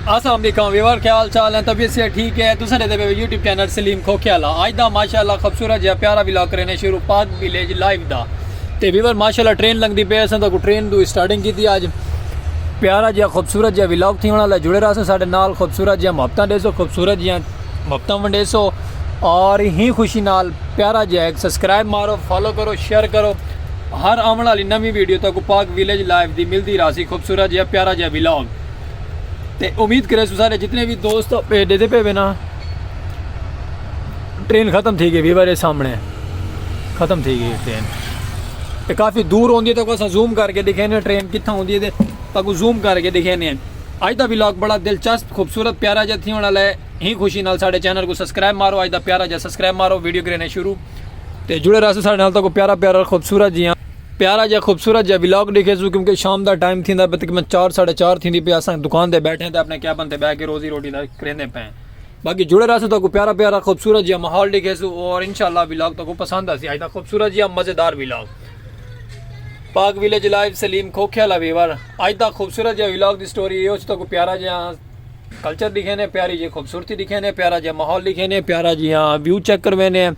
अस्सलाम वालेकुम व्यूअर, क्या हाल चाल है? तबीयत से ठीक है? दूसरे दे यूट्यूब चैनल सलीम खोखियाला आज दा माशाल्लाह खूबसूरत जिहा प्यारा व्लॉग करने शुरू पाक विलेज लाइव दा। ते व्यूअर माशाल्लाह ट्रेन लंघदी पे असां तो ट्रेन दी स्टार्टिंग की अज प्यारा जिहा खूबसूरत जिहा व्लॉग थी वाला जुड़े रहो साडे नाल। खूबसूरत जिहा मुहब्बतां देसो, खूबसूरत जिहा मुहब्बतां वंडेसो और ही खुशी नाल प्यारा जिहा एक सब्सक्राइब मारो, फॉलो करो, शेयर करो। हर आने वाली नवी वीडियो तक पाक विलेज लाइव दी मिलती रासी खूबसूरत जिहा प्यारा जिहा व्लॉग। ते उम्मीद करे सारे जितने भी दोस्त भेजे दे पे ना ट्रेन ख़त्म थी गई व्यूअर सामने ख़त्म थी गई ट्रेन। ते काफ़ी दूर होंदी है तो अस जूम करके दिखेने ट्रेन कितना होंदी है तो जूम करके दिखेने। अज का व्लॉग बड़ा दिलचस्प खूबसूरत प्यारा जिहा थी वाला है। ही खुशी नाल साडे चैनल को सब्सक्राइब मारो, अज का प्यारा जिहा सब्सक्राइब मारो, वीडियो करने शुरू तो जुड़े रहो साडे नाल तक प्यारा प्यारा खूबसूरत जिहा प्यारा जिहा खूबसूरत जिहा व्लॉग दिखे सू। क्योंकि शाम का टाइम थी तकरीबन 4 साढ़े 4 थी पे अस दुकान पर बैठे तो अपने कैबन पर बह के रोजी रोटी का करेंदे पे। बाकी जुड़े रहो तो प्यारा प्यारा खूबसूरत जिहा माहौल दिखे सू और इंशाल्लाह व्लॉग तो पसंद आसी। अज का खूबसूरत जिहा मज़ेदार व्लॉग पाक विलेज लाइव सलीम खोखियाला व्यूअर। अज का खूबसूरत जिहा व्लॉग की स्टोरी ये तो प्यारा जिहा कल्चर दिखे ने, प्यारी जी खूबसूरती दिखे ने, प्यारा जिहा माहौल दिखे ने, प्यारा जिहा व्यू चेक करवेने।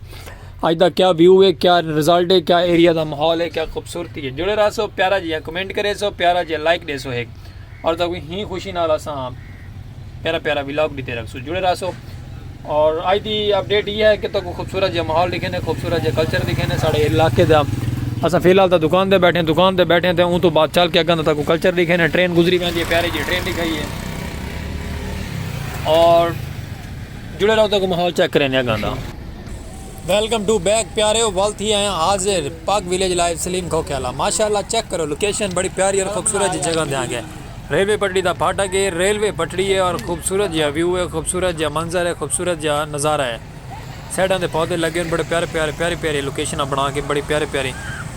अज का क्या व्यू है, क्या रिजल्ट है, क्या एरिया का माहौल है, क्या खूबसूरती है। जुड़े रहो प्यारा जिहा कमेंट करे सो, प्यारा जिहा लाइक दे सो एक और तक ही खुशी नाल असा प्यारा प्यारा व्लॉग दीते रखसो। जुड़े रहो और अज की अपडेट ये है कि तो खूबसूरत जिहा माहौल दिखे ने, खूबसूरत जिहा कल्चर दिखे ने साढ़े इलाके का। अस फिलहाल तो दुकान पर बैठे तो उन तो बाद चल के अगर तक कल्चर दिखे ने। ट्रेन गुजरी पैंती है, प्यारी जी ट्रेन दिखाई है और जुड़े रहो तक माहौल चेक करें अगर। वेलकम टू बैक प्यारे वल थी आए हाजिर पाक विलेज लाइव सलीम खोखियाला। माशाल्लाह चेक करो लोकेशन बड़ी प्यारी और खूबसूरत जगह दे आगे। रेलवे पटड़ी का फाटक है, रेलवे पटड़ी है और खूबसूरत जहा व्यू है, खूबसूरत जहा मंजर है, खूबसूरत जहा नज़ारा है। साइडों के पौधे लगे बड़े प्यारे प्यारे प्यारी प्यारी लोकेशन बना के बड़ी प्यारे प्यारी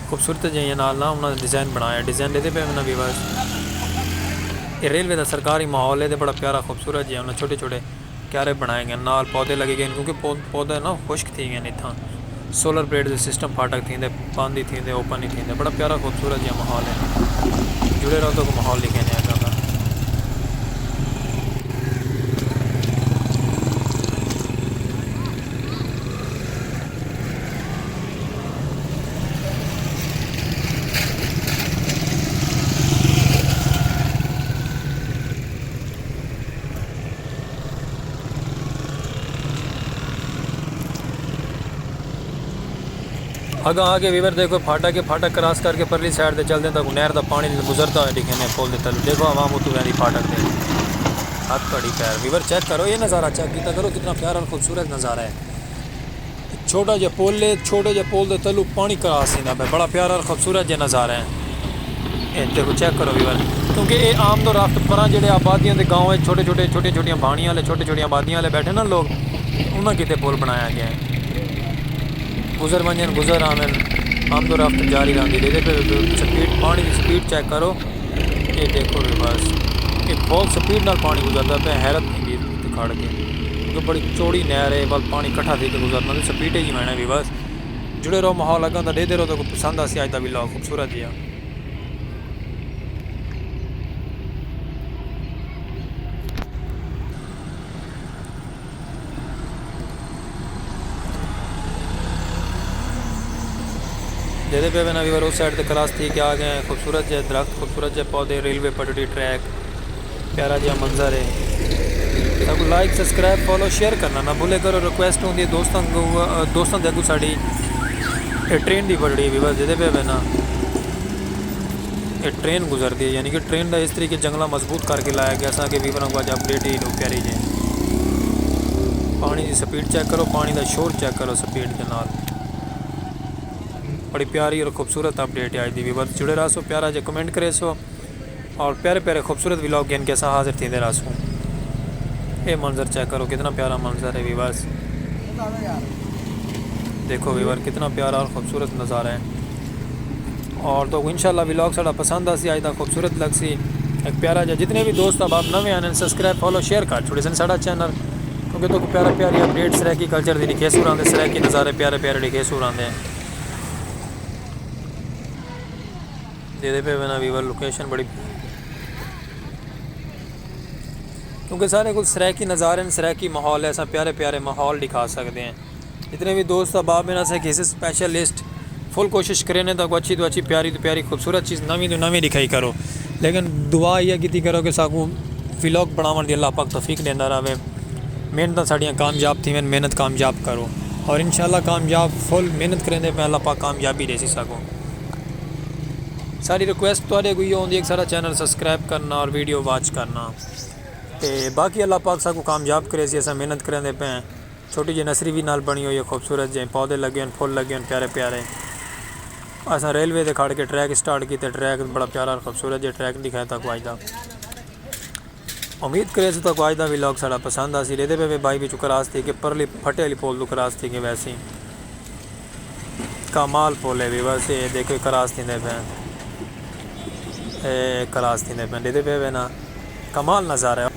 खूबसूरत जी नाल ना उन्होंने डिज़ाइन बनाया। डिज़ाइन देते पे मैंने भी बस ये रेलवे का सरकारी माहौल है तो बड़ा प्यारा खूबसूरत जी उन्होंने छोटे छोटे क्यारे बनाए गए, नाल पौधे लगे गए क्योंकि पौधे ना खुश्क थी गए इतना। सोलर प्लेट के सिस्टम फाटक थी बंद ही थी ओपन ही थी। बड़ा प्यारा खूबसूरत जी माहौल है। जुड़े रहो तो माहौल लिखे नहीं अगर। अगर आगे वीवर देखो फाटक क्रॉस करके परली साइड से चलते तक नहर का पानी गुजरता हुआ दिखे ने पुल तल। देखो आवाम उतू वैदी फाटक दे हाथ कड़ी पैर। वीवर चेक करो ये नज़ारा, चेक किया करो कितना प्यारा और खूबसूरत नज़ारा है। छोटा जहा पुल है, छोटे जहा पुल के तलू पानी क्रॉस होता है, बड़ा प्यारा और खूबसूरत जहा नज़ारा है। देखो चेक करो वीवर क्योंकि ये आम तो राफ्त पर जो आबादियों के गाँव है छोटे छोटिया बाणियाँ वाले छोटी आबादियों वाले बैठे ना लोग उन्होंने कितने पुल बनाया गया है। गुजर वंजन गुजर आवन आम तो राफ्त जारी रही। स्पीड पानी की स्पीड चेक करो ये देखो भी बस ये बहुत स्पीड नाल पानी गुजरता पे। हैरत नहीं खड़ के क्योंकि बड़ी चौड़ी नहर है बल पानी कट्ठा थी गुजरना तो स्पीड ही मैंने भी बस। जुड़े रहो माहौल अगर तो देते रहो तो पसंद आसी अज का व्लॉग खूबसूरत जी। देते पे ना वीवर उस साइड से क्रॉस थी के आ गए। खूबसूरत जहा दरख्त, खूबसूरत जहा पौधे, रेलवे पटड़ी ट्रैक, प्यारा जहा मंजर है। सब लाइक सब्सक्राइब फॉलो शेयर करना ना भूले करो। रिक्वेस्ट होंगी दोस्तों के अगू साड़ी ट्रेन की पटड़ी वीवर देते पे ना ये ट्रेन गुजरती है यानी कि ट्रेन का इस तरीके जंगला मजबूत करके लाया गया असा कि वीवर को अज अपडेट ही प्यारी जी। पानी की स्पीड चेक करो, पानी का शोर चेक करो स्पीड के नाल। बड़ी प्यारी और खूबसूरत अपडेट है आज की वीवर। जुड़े रहो प्यारा जो कमेंट करे सो और प्यारे प्यारे खूबसूरत व्लॉग के इनके साथ हाजिर थे रहो। ये मंजर चेक करो कितना प्यारा मंजर है वीवर्स। देखो वीवर कितना प्यारा और ख़ूबसूरत नज़ारा है। और तो इंशाल्लाह व्लॉग साड़ा पसंद आसी अज का खूबसूरत लग सी एक प्यारा जो जितने भी दोस्त अब आप नवे आने सब्सक्राइब फॉलो शेयर कर छोड़े सन साड़ा चैनल क्योंकि तो प्यारा प्यारी अपडेट सराकी कल्चर की लिखे सूर आते सराकी नज़ारे प्यारे प्यारे लिखे सूर आते हैं। दे पे बना वीवर लोकेशन बड़ी क्योंकि सारे कुछ सराकी नज़ारे सराकी माहौल है, ऐसा प्यारे प्यारे माहौल दिखा सकते हैं। जितने भी दोस्त अहबाब में ना से किसी स्पेशलिस्ट फुल कोशिश करें ना तो अच्छी प्यारी तो प्यारी खूबसूरत चीज़ नवी तो नवी दिखाई करो। लेकिन दुआ यह की करो कि साकू व्लॉग बनावन दी अल्लाह पाक तौफीक देंदा रहे। मेहनत साड़ियाँ कामयाब थी, मेहनत कामयाब करो और इंशाल्लाह कामयाब फुल मेहनत करेंगे पे अल्लाह पाक कामयाबी दे सको। सारी रिक्वेस्ट तो कोई होंगी एक सारा चैनल सब्सक्राइब करना और वीडियो वॉच करना तो बाकी अल्लाह पाक साकू कामयाब करे सी। ऐसा मेहनत करेंगे पे छोटी जी नर्सरी भी नाल बनी हुई है, खूबसूरत जे पौधे लगे हैं, फुल लगे हैं प्यारे प्यारे। असा रेलवे से खड़ के ट्रैक स्टार्ट किया, ट्रैक बड़ा प्यारा खूबसूरत जो ट्रैक दिखाया तक अज का। उम्मीद करे तक अज का व्लॉग साड़ा पसंद आ सी। रेदे पे बाई भी क्रॉस थी कि परली फटे वाली पोल तो क्रॉस थी कि वैसे ही कमाल पोल है भी वैसे देखो क्रॉस थी पे क्रॉस थी पे रेदे पे ना कमाल नज़ारा है।